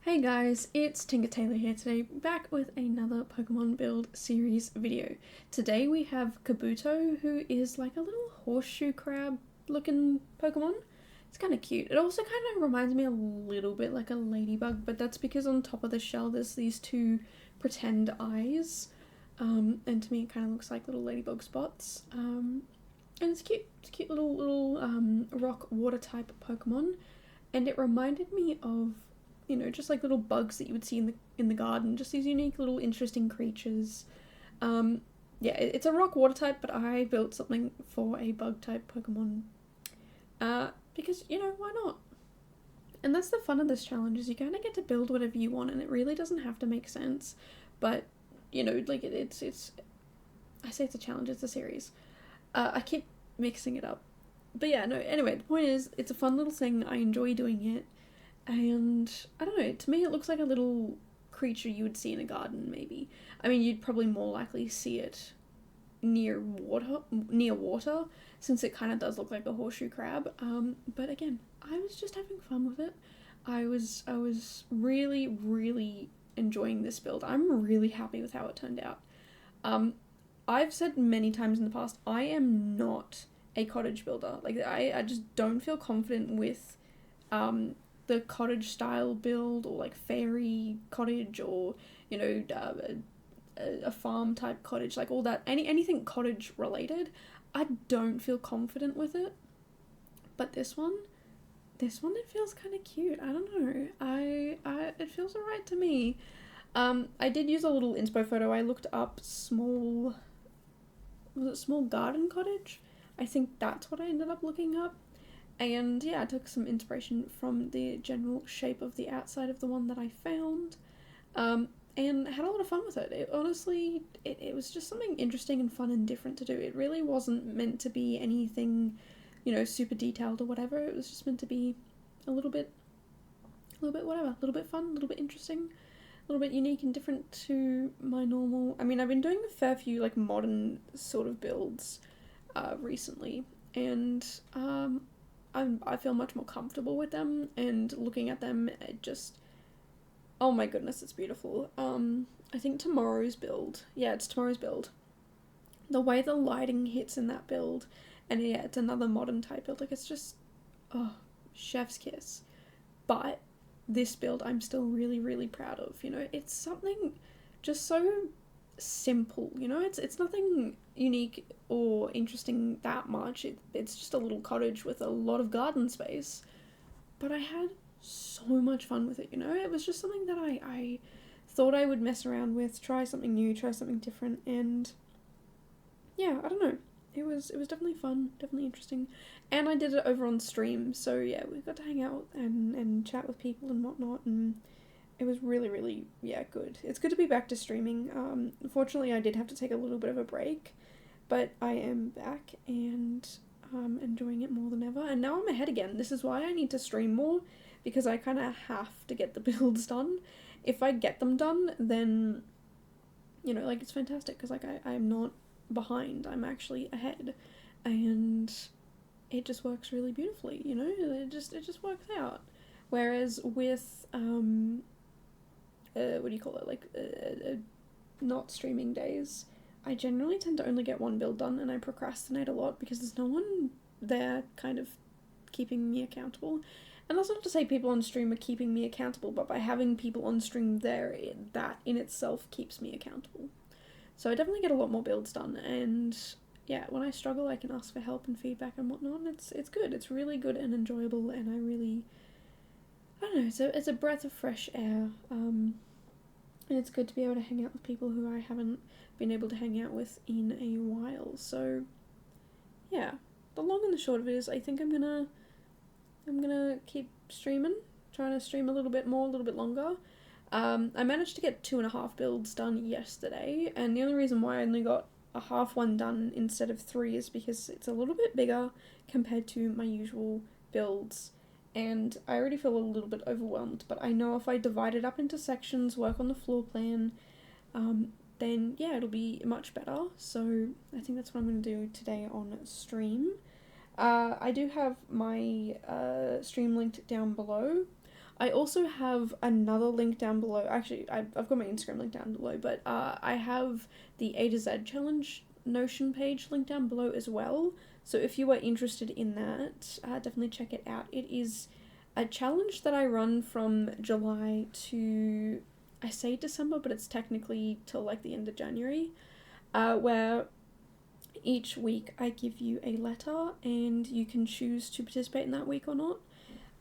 Hey guys, it's Tinker Taylor here today, back with another Pokemon build series video. Today we have Kabuto, who is like a little horseshoe crab looking Pokemon. It's kind of cute. It also kind of reminds me a little bit like a ladybug, but that's because on top of the shell there's these two pretend eyes. And to me it kind of looks like little ladybug spots. And it's cute. It's a cute little rock water type Pokemon. And it reminded me of, just like little bugs that you would see in the garden, just these unique little interesting creatures. It's a rock water type, but I built something for a bug type Pokemon. Because, why not? And that's the fun of this challenge, is you kind of get to build whatever you want, and it really doesn't have to make sense. But, it's I say it's a challenge, it's a series. I keep mixing it up. But yeah, no, anyway, the point is, it's a fun little thing, I enjoy doing it. And I don't know, to me it looks like a little creature you would see in a garden, maybe. I mean, you'd probably more likely see it near water, since it kind of does look like a horseshoe crab. But again, I was just having fun with it. I was really, really enjoying this build. I'm really happy with how it turned out. I've said many times in the past, I am not a cottage builder. Like, I just don't feel confident with the cottage style build, or like fairy cottage, or a farm type cottage, like all that, anything cottage related. I don't feel confident with it. But this one it feels kind of cute. I don't know, I it feels alright to me. I did use a little inspo photo. I looked up small garden cottage? I think that's what I ended up looking up. And yeah, I took some inspiration from the general shape of the outside of the one that I found, and had a lot of fun with it. It was just something interesting and fun and different to do. It really wasn't meant to be anything, super detailed or whatever. It was just meant to be a little bit whatever, a little bit fun, a little bit interesting, a little bit unique and different to my normal. I mean, I've been doing a fair few like modern sort of builds recently, and I feel much more comfortable with them, and looking at them, it just, oh my goodness, it's beautiful. I think it's tomorrow's build. The way the lighting hits in that build, and yeah, it's another modern type build, like it's just, oh, chef's kiss. But this build I'm still really, really proud of, it's something just so simple, it's nothing unique or interesting that much. It's just a little cottage with a lot of garden space, but I had so much fun with it. It was just something that I thought I would mess around with, try something new, try something different, and yeah, I don't know, it was definitely fun, definitely interesting. And I did it over on stream, so yeah, we got to hang out and chat with people and whatnot, and it was really, really, yeah, good. It's good to be back to streaming. Unfortunately, I did have to take a little bit of a break, but I am back, and enjoying it more than ever. And now I'm ahead again. This is why I need to stream more, because I kind of have to get the builds done. If I get them done, then, it's fantastic, because I'm not behind. I'm actually ahead, and it just works really beautifully. It just works out. Whereas with what do you call it, like not streaming days, I generally tend to only get one build done, and I procrastinate a lot because there's no one there kind of keeping me accountable. And that's not to say people on stream are keeping me accountable, but by having people on stream there, that in itself keeps me accountable. So I definitely get a lot more builds done, and yeah, when I struggle I can ask for help and feedback and whatnot, and it's good. It's really good and enjoyable, and I don't know, it's a breath of fresh air, and it's good to be able to hang out with people who I haven't been able to hang out with in a while. So yeah, the long and the short of it is, I think I'm gonna keep streaming, trying to stream a little bit more, a little bit longer. I managed to get 2.5 builds done yesterday, and the only reason why I only got a half one done instead of 3 is because it's a little bit bigger compared to my usual builds, and I already feel a little bit overwhelmed. But I know if I divide it up into sections, work on the floor plan, then yeah, it'll be much better. So I think that's what I'm going to do today on stream. I do have my stream linked down below. I also have another link down below. Actually, I've got my Instagram link down below, but I have the A to Z challenge Notion page link down below as well. So if you are interested in that, definitely check it out. It is a challenge that I run from July to, I say December, but it's technically till like the end of January, where each week I give you a letter and you can choose to participate in that week or not,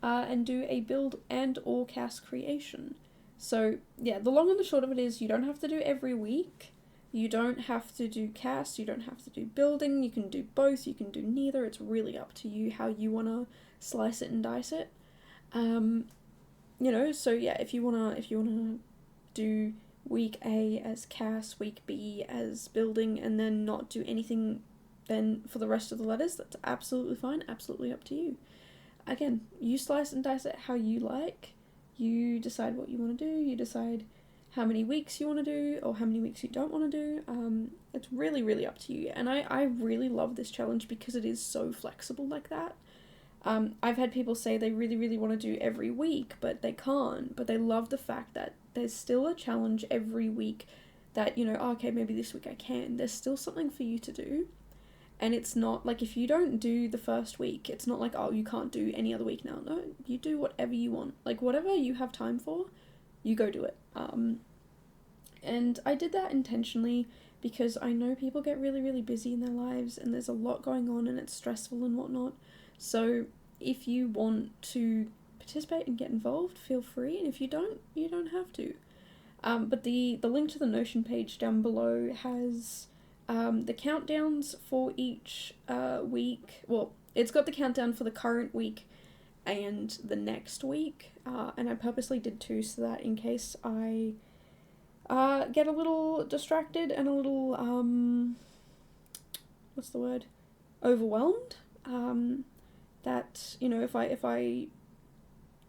and do a build and or cast creation. So yeah, the long and the short of it is you don't have to do every week. You don't have to do cast, you don't have to do building, you can do both, you can do neither. It's really up to you how you want to slice it and dice it. So yeah, if you wanna do week A as cast, week B as building, and then not do anything then for the rest of the letters, that's absolutely fine, absolutely up to you. Again, you slice and dice it how you like. You decide what you want to do, you decide how many weeks you want to do or how many weeks you don't want to do. It's really, really up to you. And I really love this challenge because it is so flexible like that. I've had people say they really, really want to do every week, but they can't. But they love the fact that there's still a challenge every week that, okay, maybe this week I can. There's still something for you to do. And it's not like if you don't do the first week, it's not like, oh, you can't do any other week now. No, you do whatever you want. Like whatever you have time for, you go do it. And I did that intentionally because I know people get really, really busy in their lives and there's a lot going on and it's stressful and whatnot. So if you want to participate and get involved, feel free. And if you don't, you don't have to. But the link to the Notion page down below has the countdowns for each week. Well, it's got the countdown for the current week and the next week. And I purposely did two so that in case I get a little distracted and a little, overwhelmed. That, if I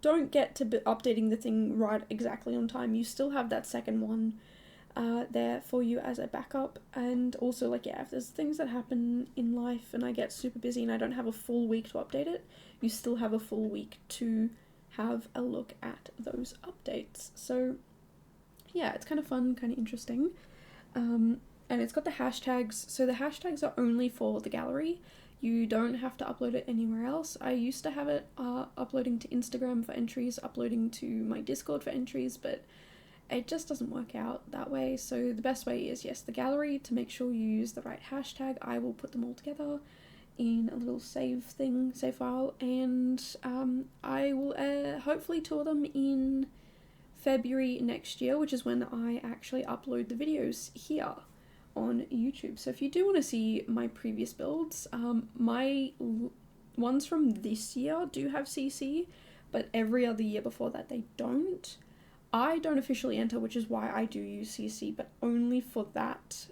don't get to updating the thing right exactly on time, you still have that second one there for you as a backup. And also, if there's things that happen in life and I get super busy and I don't have a full week to update it, you still have a full week to have a look at those updates. So yeah, it's kind of fun, kind of interesting. And it's got the hashtags. So the hashtags are only for the gallery. You don't have to upload it anywhere else. I used to have it uploading to Instagram for entries, uploading to my Discord for entries, but it just doesn't work out that way. So the best way is, yes, the gallery. To make sure you use the right hashtag, I will put them all together in a little save file, and I will hopefully tour them in February next year, which is when I actually upload the videos here on YouTube. So if you do want to see my previous builds, my ones from this year do have CC, but every other year before that they don't. I don't officially enter, which is why I do use CC, but only for that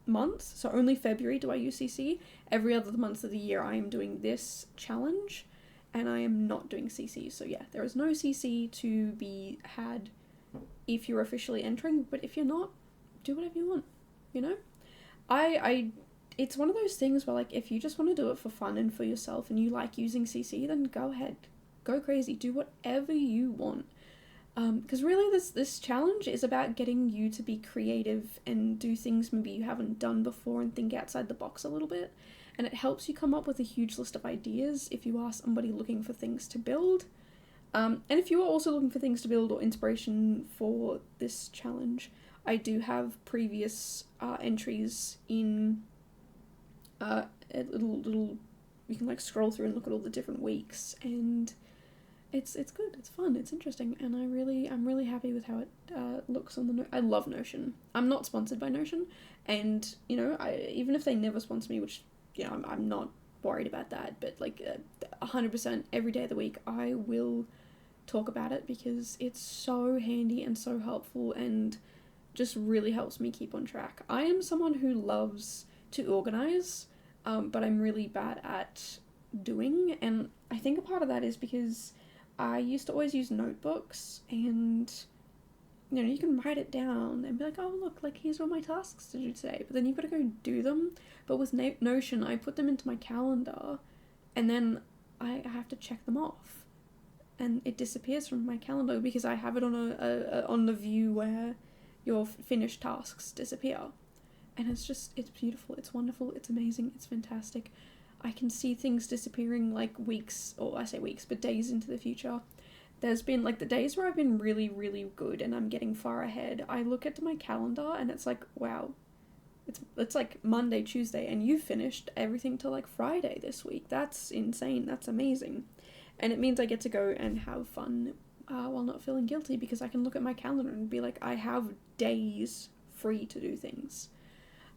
month. So only February do I use CC. Every other month of the year I am doing this challenge and I am not doing CC. So yeah, there is no CC to be had if you're officially entering, but if you're not, do whatever you want. It's one of those things where if you just want to do it for fun and for yourself and you like using CC, then go ahead, go crazy, do whatever you want. Because really this challenge is about getting you to be creative and do things maybe you haven't done before and think outside the box a little bit. And it helps you come up with a huge list of ideas if you are somebody looking for things to build. And if you are also looking for things to build or inspiration for this challenge, I do have previous entries in a little you can scroll through and look at all the different weeks, and it's good, it's fun, it's interesting, and I'm really happy with how it looks on the I love Notion. I'm not sponsored by Notion, and even if they never sponsor me, which I'm not worried about that, but 100% every day of the week I will talk about it because it's so handy and so helpful and just really helps me keep on track. I am someone who loves to organize, but I'm really bad at doing, and I think a part of that is because I used to always use notebooks, and you can write it down and be like, oh look, here's all my tasks to do today, but then you've got to go do them. But with Notion, I put them into my calendar and then I have to check them off, and it disappears from my calendar because I have it on on the view where your finished tasks disappear. And it's beautiful, it's wonderful, it's amazing, it's fantastic. I can see things disappearing like weeks, or I say weeks, but days into the future. There's been like the days where I've been really, really good and I'm getting far ahead. I look at my calendar and it's like, wow, it's like Monday, Tuesday, and you finished everything till like Friday this week. That's insane. That's amazing. And it means I get to go and have fun while not feeling guilty, because I can look at my calendar and be like, I have days free to do things.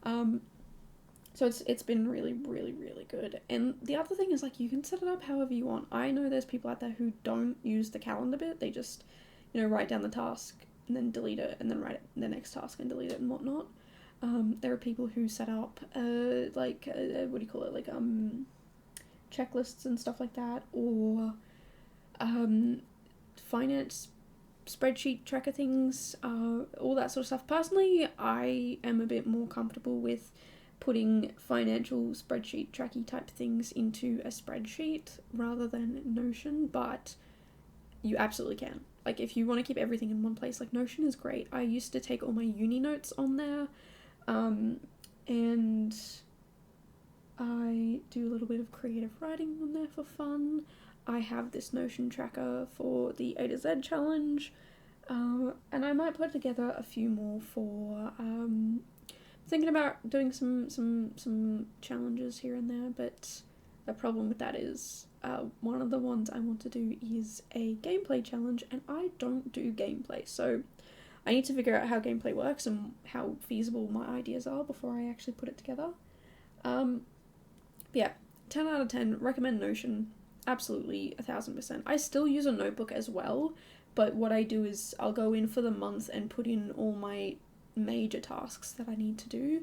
So it's been really, really, really good. And the other thing is, like, you can set it up however you want. I know there's people out there who don't use the calendar bit. They just, write down the task and then delete it, and then write the next task and delete it and whatnot. There are people who set up, checklists and stuff like that, or finance spreadsheet tracker things, all that sort of stuff. Personally, I am a bit more comfortable with putting financial spreadsheet tracky type things into a spreadsheet rather than Notion, but you absolutely can. Like, if you want to keep everything in one place, like, Notion is great. I used to take all my uni notes on there, and I do a little bit of creative writing on there for fun. I have this Notion tracker for the A to Z challenge, and I might put together a few more for, thinking about doing some challenges here and there, but the problem with that is, one of the ones I want to do is a gameplay challenge, and I don't do gameplay, so I need to figure out how gameplay works and how feasible my ideas are before I actually put it together. Yeah, 10 out of 10, recommend Notion, absolutely, 1000%. I still use a notebook as well, but what I do is I'll go in for the month and put in all my major tasks that I need to do.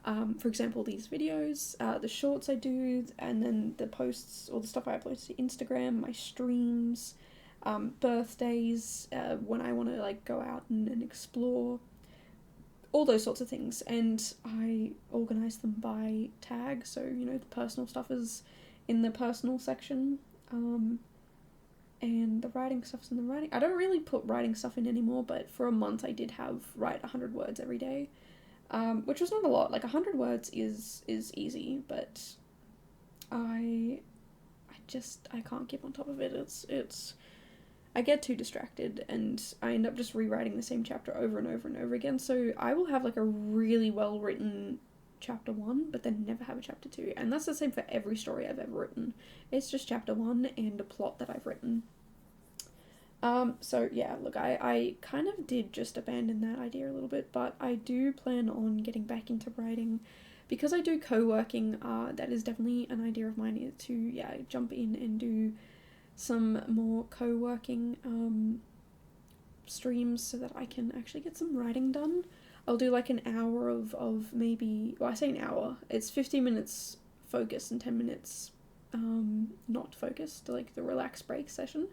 For example, these videos, the shorts I do, and then the posts or the stuff I upload to Instagram, my streams, birthdays, when I want to like go out and explore, all those sorts of things. And I organize them by tag, so the personal stuff is in the personal section, and the writing stuff's in the writing. I don't really put writing stuff in anymore, but for a month I did write 100 words every day, which was not a lot. Like, 100 words is easy, but I can't keep on top of it. It's I get too distracted and I end up just rewriting the same chapter over and over and over again. So I will have like a really well written chapter 1, but then never have a chapter 2. And that's the same for every story I've ever written. It's just chapter 1 and a plot that I've written. So yeah, look, I kind of did just abandon that idea a little bit, but I do plan on getting back into writing. Because I do co-working, that is definitely an idea of mine, is to, jump in and do some more co-working streams so that I can actually get some writing done. I'll do like an hour of maybe, well, I say an hour, it's 15 minutes focused and 10 minutes not focused, like the relax break session.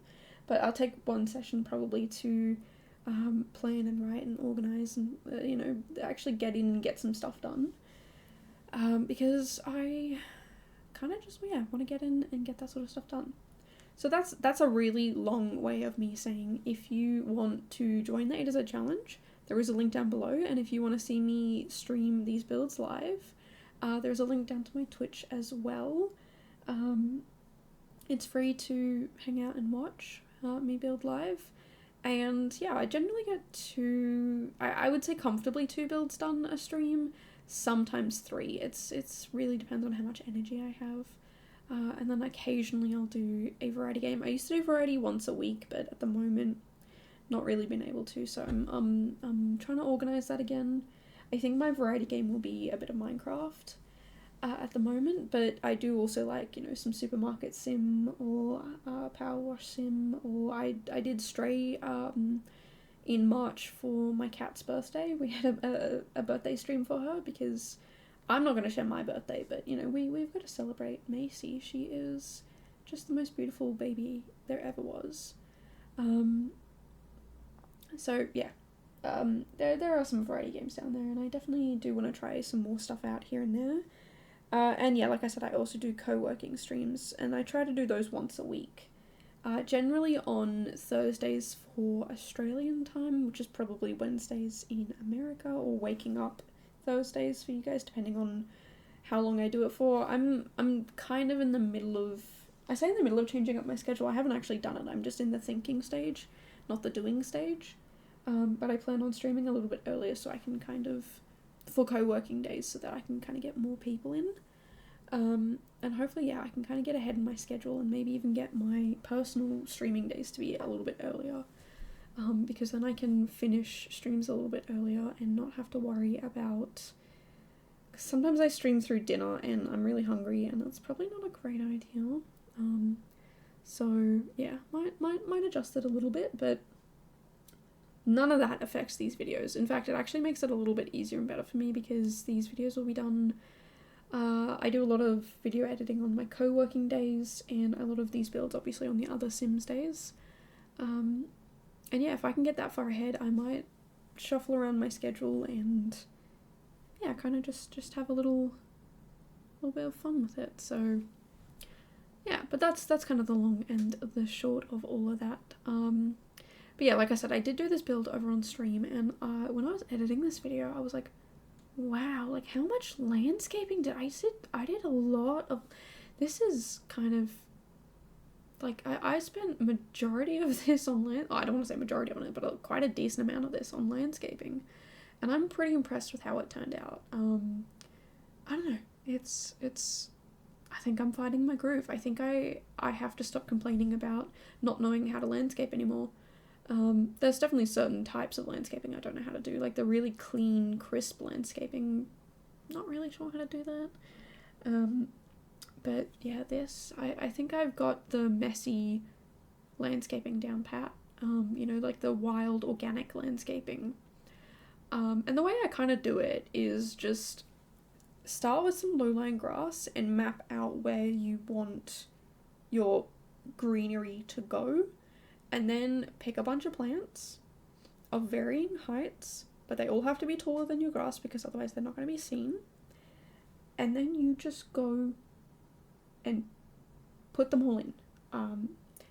But I'll take one session probably to plan and write and organize and, actually get in and get some stuff done. Because I kind of just, want to get in and get that sort of stuff done. So that's a really long way of me saying, if you want to join the A to Z challenge, there is a link down below, and if you want to see me stream these builds live, there's a link down to my Twitch as well. It's free to hang out and watch me build live, and I generally get I would say comfortably 2 builds done a stream, sometimes 3. It's really depends on how much energy I have. And then occasionally I'll do a variety game. I used to do variety once a week, but at the moment, not really been able to. So I'm trying to organize that again. I think my variety game will be a bit of Minecraft at the moment, but I do also like, some supermarket sim or power wash sim, or I did Stray in March for my cat's birthday. We had a birthday stream for her because I'm not going to share my birthday, but, we've got to celebrate Macy. She is just the most beautiful baby there ever was. So, yeah. There are some variety games down there, and I definitely do want to try some more stuff out here and there. And like I said, I also do co-working streams, and I try to do those once a week. Generally on Thursdays for Australian time, which is probably Wednesdays in America, or waking up Thursdays for you guys, depending on how long I do it for. I'm kind of in the middle of, I say in the middle of changing up my schedule. I haven't actually done it. I'm just in the thinking stage, not the doing stage. But I plan on streaming a little bit earlier so I can kind of, for co-working days, so that I can kind of get more people in. And hopefully, yeah, I can kind of get ahead in my schedule and maybe even get my personal streaming days to be a little bit earlier. Because then I can finish streams a little bit earlier and not have to worry about... Sometimes I stream through dinner and I'm really hungry, and that's probably not a great idea. So yeah, might adjust it a little bit, but none of that affects these videos. In fact, it actually makes it a little bit easier and better for me because these videos will be done... I do a lot of video editing on my co-working days and a lot of these builds obviously on the other Sims days. And yeah, if I can get that far ahead, I might shuffle around my schedule and yeah, kind of just have a little bit of fun with it. So yeah, but that's kind of the long and the short of all of that. But yeah, like I said, I did do this build over on stream, and when I was editing this video, I was like, wow, like how much landscaping did I did? I did a lot of, this is kind of, like, I spent majority of this on I don't want to say majority on it, but quite a decent amount of this on landscaping, and I'm pretty impressed with how it turned out. I don't know, it's, I think I'm finding my groove. I think I have to stop complaining about not knowing how to landscape anymore. There's definitely certain types of landscaping I don't know how to do, like the really clean, crisp landscaping. Not really sure how to do that. But yeah, this, I think I've got the messy landscaping down pat. You know, like the wild organic landscaping. And the way I kind of do it is just start with some low-lying grass and map out where you want your greenery to go. And then pick a bunch of plants of varying heights, but they all have to be taller than your grass because otherwise they're not going to be seen. And then you just go and put them all in.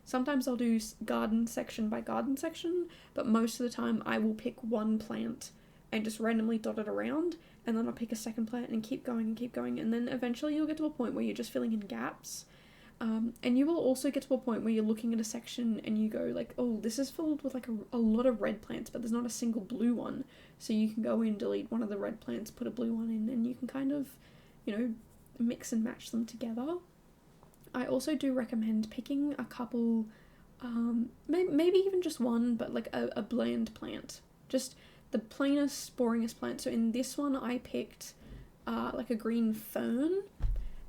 Sometimes I'll do garden section by garden section, but most of the time I will pick one plant and just randomly dot it around, and then I'll pick a second plant and keep going, and then eventually you'll get to a point where you're just filling in gaps. And you will also get to a point where you're looking at a section and you go like, oh, this is filled with like a lot of red plants, but there's not a single blue one. So you can go in, delete one of the red plants, put a blue one in, and you can kind of, you know, mix and match them together. I also do recommend picking a couple, maybe even just one, but like a bland plant. Just the plainest, boringest plant. So in this one I picked like a green fern,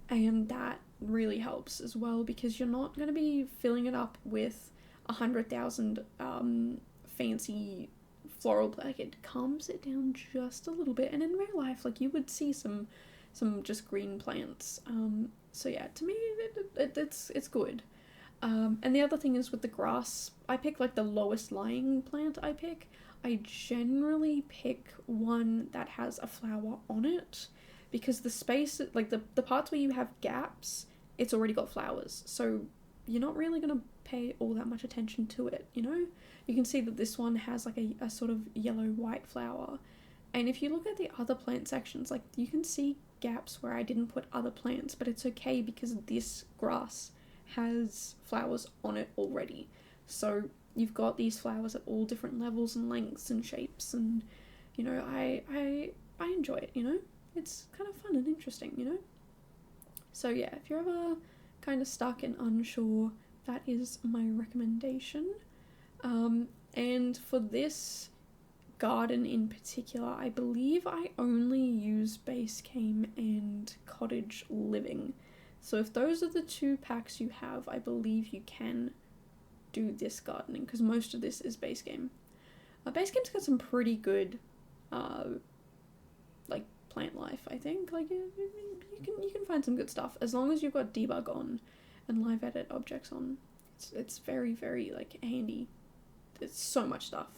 and that really helps as well because you're not going to be filling it up with 100,000 fancy floral, like it calms it down just a little bit. And in real life, like you would see some just green plants. So yeah, to me it's good. And the other thing is with the grass, I pick like the lowest lying plant I generally pick one that has a flower on it, because the space, like the parts where you have gaps, it's already got flowers, so you're not really going to pay all that much attention to it, you know? You can see that this one has like a sort of yellow-white flower, and if you look at the other plant sections, like you can see gaps where I didn't put other plants, but it's okay because this grass has flowers on it already. So you've got these flowers at all different levels and lengths and shapes, and, you know, I enjoy it, you know? It's kind of fun and interesting, you know? So yeah, if you're ever kind of stuck and unsure, that is my recommendation. And for this garden in particular, I believe I only use Basecamp and Cottage Living. So if those are the two packs you have, I believe you can do this gardening, because most of this is Basecamp. Basecamp's got some pretty good, like, plant life, I think. Like, you can find some good stuff as long as you've got debug on and live edit objects on. It's very, very, like, handy. It's so much stuff.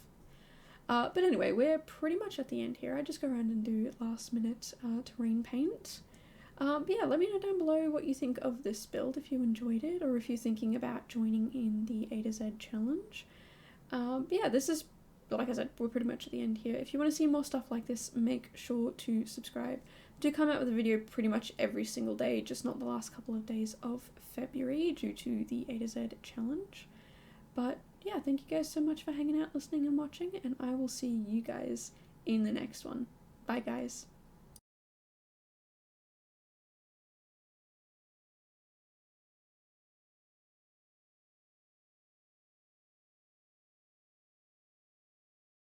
But anyway, we're pretty much at the end here. I just go around and do last minute terrain paint. But yeah, let me know down below what you think of this build, if you enjoyed it, or if you're thinking about joining in the A to Z challenge. Yeah, this is, like I said, we're pretty much at the end here. If you want to see more stuff like this, make sure to subscribe. I do come out with a video pretty much every single day, just not the last couple of days of February due to the A to Z challenge. But yeah, thank you guys so much for hanging out, listening, and watching, and I will see you guys in the next one. Bye, guys.